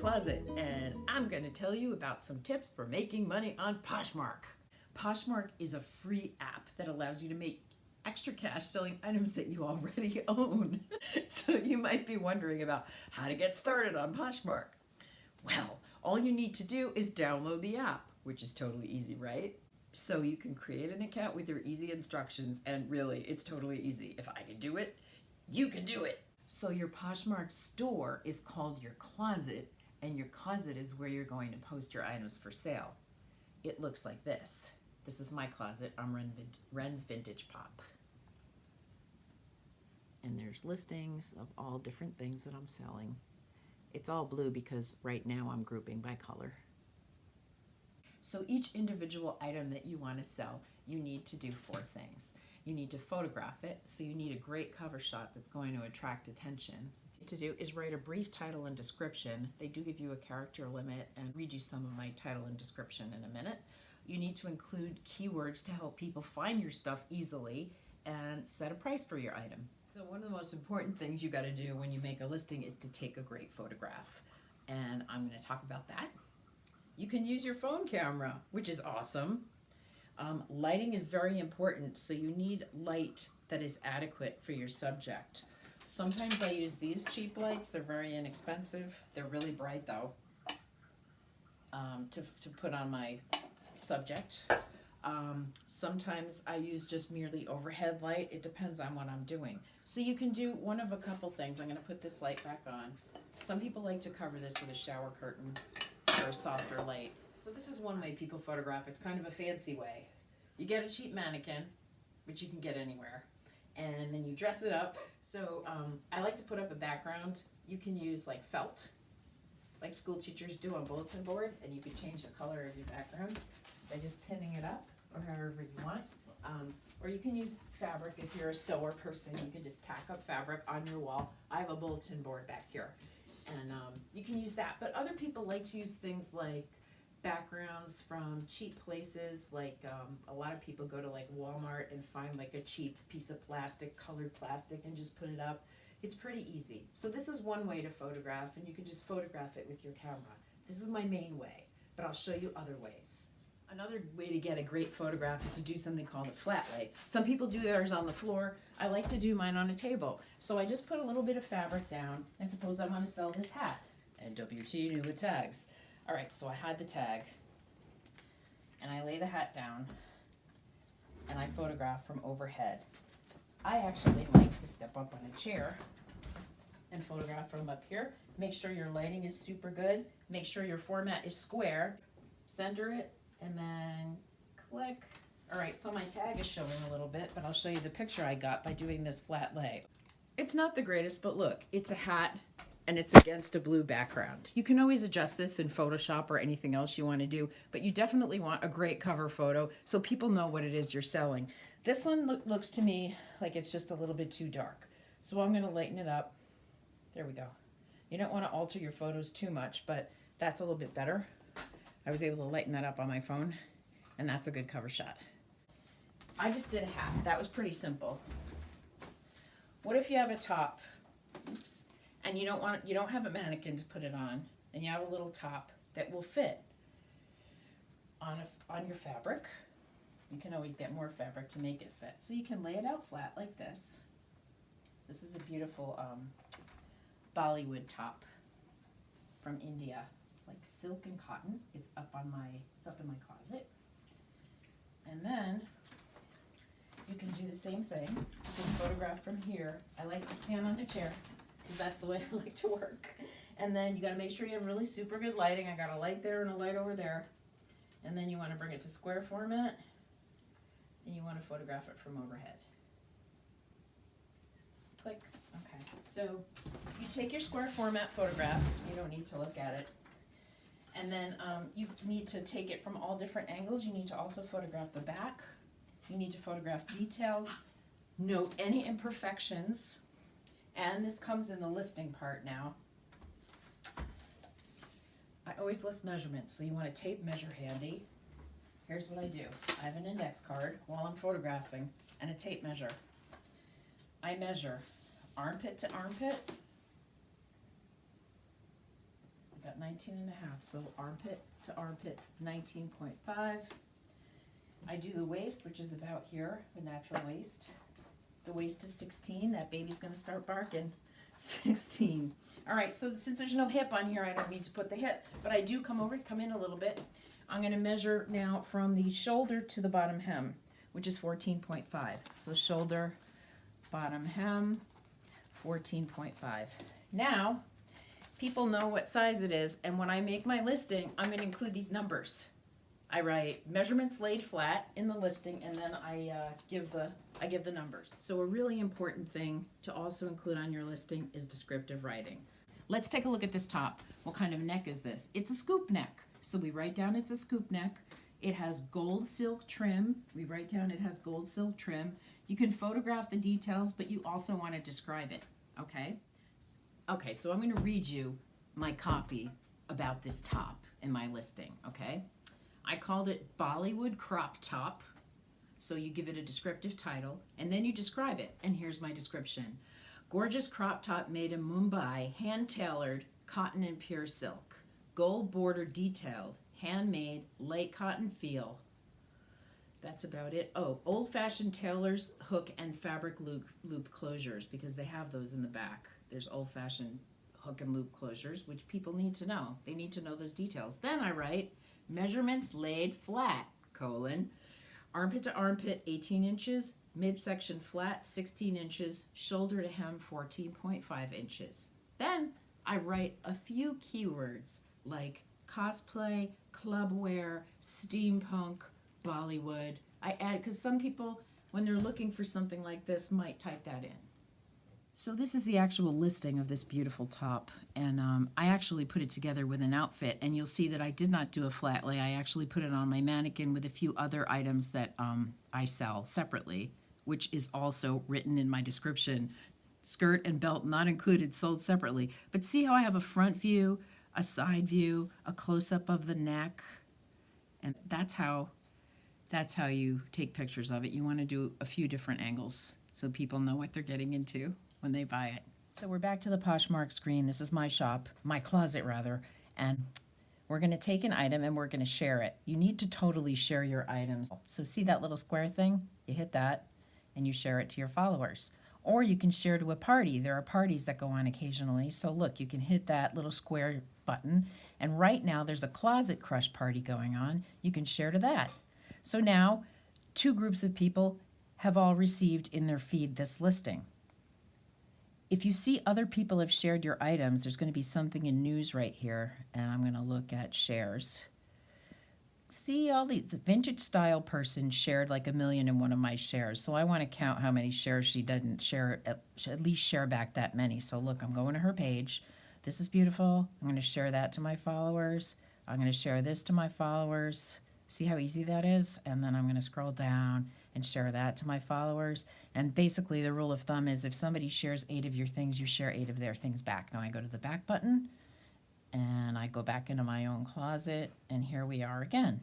closet, and I'm going to tell you about some tips for making money on Poshmark. Poshmark is a free app that allows you to make extra cash selling items that you already own. So you might be wondering about how to get started on Poshmark. Well, all you need to do is download the app, which is totally easy, right? So you can create an account with your easy instructions, and really, it's totally easy. If I can do it, you can do it. So your Poshmark store is called your closet, and your closet is where you're going to post your items for sale. It looks like this. This is my closet. I'm Wren's Vintage Pop. And there's listings of all different things that I'm selling. It's all blue because right now I'm grouping by color. So each individual item that you want to sell, you need to do 4 things. You need to photograph it, so you need a great cover shot that's going to attract attention. What to do is write a brief title and description. They do give you a character limit, and read you some of my title and description in a minute. You need to include keywords to help people find your stuff easily, and set a price for your item. So one of the most important things you got to do when you make a listing is to take a great photograph, and I'm going to talk about that. You can use your phone camera, which is awesome. Lighting is very important, so you need light that is adequate for your subject. Sometimes I use these cheap lights. They're very inexpensive. They're really bright though, to put on my subject. Sometimes I use just merely overhead light. It depends on what I'm doing. So you can do one of a couple things. I'm going to put this light back on. Some people like to cover this with a shower curtain or a softer light. So this is one way people photograph. It's kind of a fancy way. You get a cheap mannequin, which you can get anywhere, and then you dress it up. So I like to put up a background. You can use like felt, like school teachers do on bulletin board, and you can change the color of your background by just pinning it up or however you want. Or you can use fabric. If you're a sewer person, you can just tack up fabric on your wall. I have a bulletin board back here, and you can use that. But other people like to use things like backgrounds from cheap places. Like a lot of people go to like Walmart and find like a cheap piece of plastic, colored plastic, and just put it up. It's pretty easy. So this is one way to photograph, and you can just photograph it with your camera. This is my main way, but I'll show you other ways. Another way to get a great photograph is to do something called a flat lay. Some people do theirs on the floor. I like to do mine on a table. So I just put a little bit of fabric down, and suppose I want to sell this hat. And WT new with tags. All right, so I had the tag, and I lay the hat down, and I photograph from overhead. I actually like to step up on a chair and photograph from up here. Make sure your lighting is super good. Make sure your format is square. Center it, and then click. All right, so my tag is showing a little bit, but I'll show you the picture I got by doing this flat lay. It's not the greatest, but look, it's a hat, and it's against a blue background. You can always adjust this in Photoshop or anything else you want to do, but you definitely want a great cover photo so people know what it is you're selling. This one looks to me like it's just a little bit too dark, so I'm going to lighten it up. There we go. You don't want to alter your photos too much, but that's a little bit better. I was able to lighten that up on my phone, and that's a good cover shot. I just did a hat. That was pretty simple. What if you have a top, oops, and you don't have a mannequin to put it on, and you have a little top that will fit on your fabric? You can always get more fabric to make it fit. So you can lay it out flat like this. This is a beautiful Bollywood top from India. It's like silk and cotton. It's up in my closet. And then you can do the same thing. You can photograph from here. I like to stand on a chair because that's the way I like to work. And then you got to make sure you have really super good lighting. I got a light there and a light over there. And then you want to bring it to square format, and you want to photograph it from overhead. Click. Okay. So you take your square format photograph. You don't need to look at it. And then you need to take it from all different angles. You need to also photograph the back. You need to photograph details. Note any imperfections. And this comes in the listing part now. I always list measurements, so you want a tape measure handy. Here's what I do. I have an index card while I'm photographing and a tape measure. I measure armpit to armpit. got 19 and a half, so armpit to armpit, 19.5. I do the waist, which is about here, the natural waist. The waist is 16. That baby's gonna start barking. 16. All right, so since there's no hip on here, I don't need to put the hip, but I do come in a little bit. I'm gonna measure now from the shoulder to the bottom hem, which is 14.5. So shoulder, bottom hem, 14.5. Now, people know what size it is, and when I make my listing, I'm gonna include these numbers. I write measurements laid flat in the listing, and then I give the numbers. So a really important thing to also include on your listing is descriptive writing. Let's take a look at this top. What kind of neck is this? It's a scoop neck. So we write down it's a scoop neck. It has gold silk trim. We write down it has gold silk trim. You can photograph the details, but you also want to describe it, okay? Okay, so I'm going to read you my copy about this top in my listing, okay? I called it Bollywood Crop Top. So you give it a descriptive title, and then you describe it. And here's my description. Gorgeous crop top made in Mumbai, hand-tailored, cotton and pure silk. Gold border detailed, handmade, light cotton feel. That's about it. Oh, old-fashioned tailor's hook and fabric loop closures, because they have those in the back. There's old-fashioned hook and loop closures, which people need to know. They need to know those details. Then I write, measurements laid flat, colon, armpit to armpit, 18 inches, midsection flat, 16 inches, shoulder to hem, 14.5 inches. Then I write a few keywords like cosplay, club wear, steampunk, Bollywood. I add, because some people, when they're looking for something like this, might type that in. So this is the actual listing of this beautiful top, and I actually put it together with an outfit, and you'll see that I did not do a flat lay. I actually put it on my mannequin with a few other items that I sell separately, which is also written in my description. Skirt and belt not included, sold separately. But see how I have a front view, a side view, a close-up of the neck, and that's how you take pictures of it. You want to do a few different angles so people know what they're getting into when they buy it. So we're back to the Poshmark screen. This is my shop, my closet rather, and we're going to take an item and we're going to share it. You need to totally share your items. So see that little square thing? You hit that and you share it to your followers. Or you can share to a party. There are parties that go on occasionally. So look, you can hit that little square button, and right now there's a Closet Crush party going on. You can share to that. So now 2 groups of people have all received in their feed this listing. If you see other people have shared your items, there's going to be something in news right here, and I'm going to look at shares. See all these, the vintage style person shared like 1 million in one of my shares, so I want to count how many shares she didn't share, at least share back that many. So look, I'm going to her page. This is beautiful. I'm going to share that to my followers. I'm going to share this to my followers. See how easy that is? And then I'm going to scroll down and share that to my followers. And basically the rule of thumb is if somebody shares 8 of your things, you share 8 of their things back. Now I go to the back button and I go back into my own closet, and here we are again.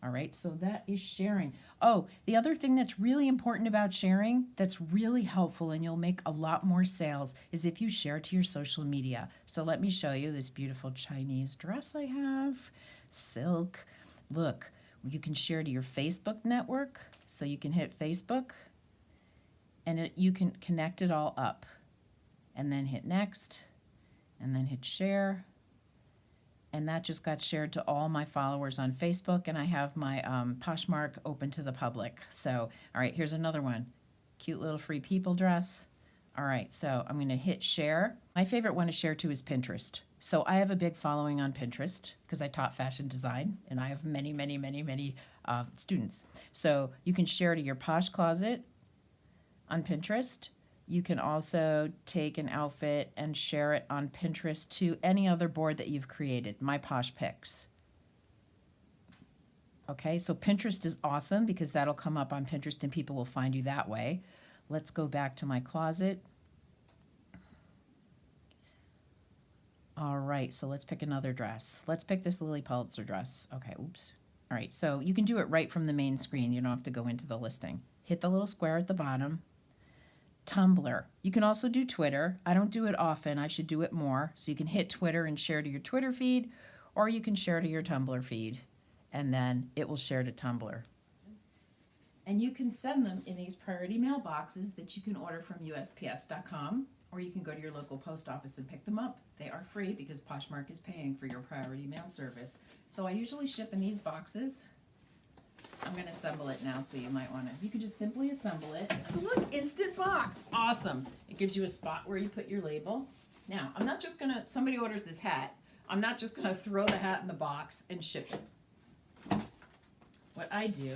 All right, so that is sharing. Oh, the other thing that's really important about sharing, that's really helpful, and you'll make a lot more sales, is if you share to your social media. So let me show you this beautiful Chinese dress I have, silk. Look, you can share to your Facebook network, so you can hit Facebook, and you can connect it all up, and then hit next, and then hit share. And that just got shared to all my followers on Facebook, and I have my Poshmark open to the public. So, all right, here's another one. Cute little Free People dress. All right, so I'm going to hit share. My favorite one to share to is Pinterest. So I have a big following on Pinterest because I taught fashion design, and I have many students. So you can share to your Posh Closet on Pinterest. You can also take an outfit and share it on Pinterest to any other board that you've created, My Posh Picks. Okay, so Pinterest is awesome because that'll come up on Pinterest and people will find you that way. Let's go back to my closet. All right, so let's pick another dress. Let's pick this Lily Pulitzer dress. Okay, oops. All right, so you can do it right from the main screen. You don't have to go into the listing. Hit the little square at the bottom. Tumblr. You can also do Twitter. I don't do it often. I should do it more. So you can hit Twitter and share to your Twitter feed, or you can share to your Tumblr feed, and then it will share to Tumblr. And you can send them in these priority mail boxes that you can order from USPS.com, or you can go to your local post office and pick them up. They are free because Poshmark is paying for your priority mail service. So I usually ship in these boxes. I'm going to assemble it now, so you might want to, you can just simply assemble it. So look, instant box, awesome. It gives you a spot where you put your label. Now, I'm not just going to, somebody orders this hat, I'm not just going to throw the hat in the box and ship it. What I do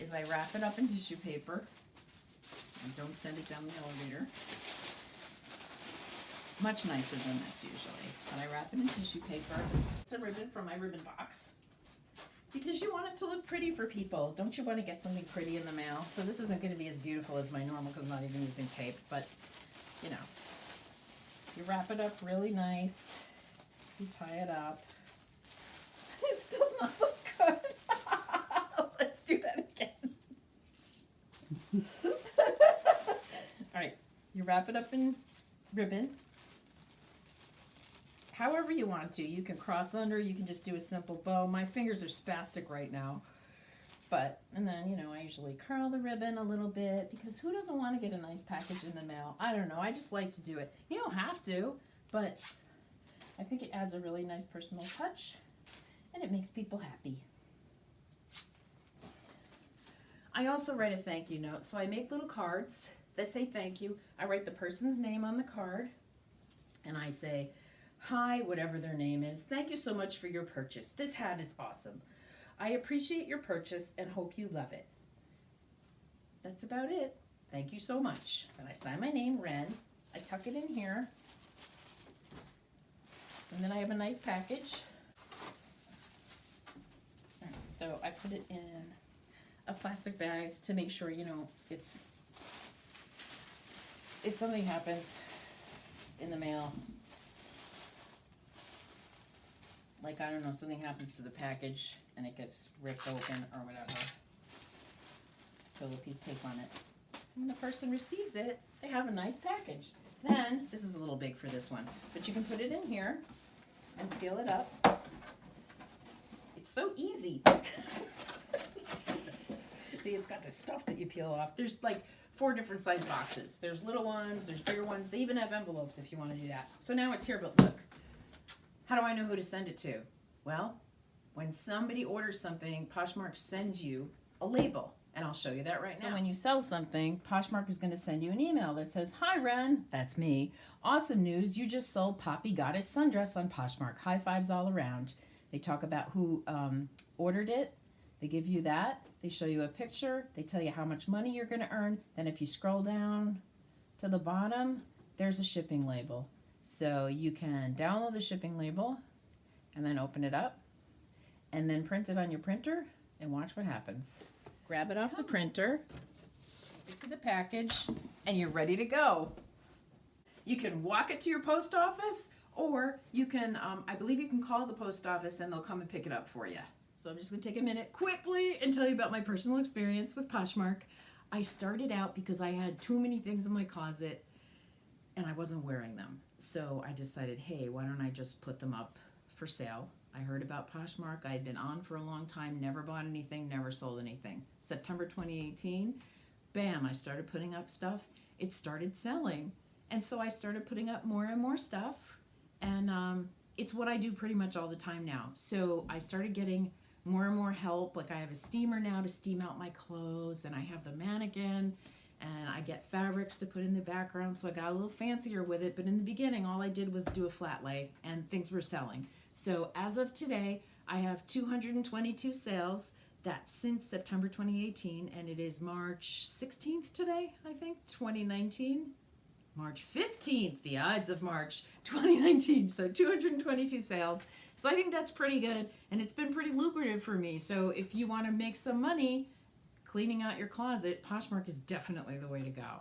is I wrap it up in tissue paper. And don't send it down the elevator. Much nicer than this usually. But I wrap it in tissue paper. Some ribbon from my ribbon box. Because you want it to look pretty for people. Don't you want to get something pretty in the mail? So this isn't going to be as beautiful as my normal because I'm not even using tape. But, you know, you wrap it up really nice. You tie it up. It does not look good. Let's do that again. All right, you wrap it up in ribbon. However you want to. You can cross under, you can just do a simple bow. My fingers are spastic right now. But, and then, you know, I usually curl the ribbon a little bit because who doesn't want to get a nice package in the mail? I don't know, I just like to do it. You don't have to, but I think it adds a really nice personal touch and it makes people happy. I also write a thank you note. So I make little cards that say thank you. I write the person's name on the card and I say, hi, whatever their name is, thank you so much for your purchase. This hat is awesome. I appreciate your purchase and hope you love it. That's about it. Thank you so much. And I sign my name, Ren. I tuck it in here. And then I have a nice package. All right, so I put it in a plastic bag to make sure, you know, if something happens in the mail, like, I don't know, something happens to the package and it gets ripped open or whatever, put a piece of tape on it. When the person receives it, they have a nice package. Then, this is a little big for this one, but you can put it in here and seal it up. It's so easy. See, it's got this stuff that you peel off. There's like 4 different size boxes. There's little ones, there's bigger ones. They even have envelopes if you want to do that. So now it's here, but look. How do I know who to send it to? Well, when somebody orders something, Poshmark sends you a label. And I'll show you that right now. So when you sell something, Poshmark is going to send you an email that says, hi, Ren, that's me. Awesome news, you just sold Poppy Goddess Sundress on Poshmark. High fives all around. They talk about who ordered it. They give you that. They show you a picture. They tell you how much money you're going to earn. Then if you scroll down to the bottom, there's a shipping label. So you can download the shipping label and then open it up and then print it on your printer and watch what happens. Grab it off the printer, get to the package, and you're ready to go. You can walk it to your post office, or you can, I believe you can call the post office and they'll come and pick it up for you. So I'm just going to take a minute quickly and tell you about my personal experience with Poshmark. I started out because I had too many things in my closet and I wasn't wearing them. So I decided, hey, why don't I just put them up for sale? I heard about Poshmark. I had been on for a long time, never bought anything, never sold anything. September 2018, bam, I started putting up stuff. It started selling. And so I started putting up more and more stuff. And it's what I do pretty much all the time now. So I started getting more and more help. Like I have a steamer now to steam out my clothes, and I have the mannequin, and I get fabrics to put in the background. So I got a little fancier with it. But in the beginning, all I did was do a flat lay, and things were selling. So as of today, I have 222 sales. That's since September 2018, and it is March 16th today, I think, 2019. March 15th, the odds of March 2019. So 222 sales. So I think that's pretty good, and it's been pretty lucrative for me. So if you want to make some money cleaning out your closet, Poshmark is definitely the way to go.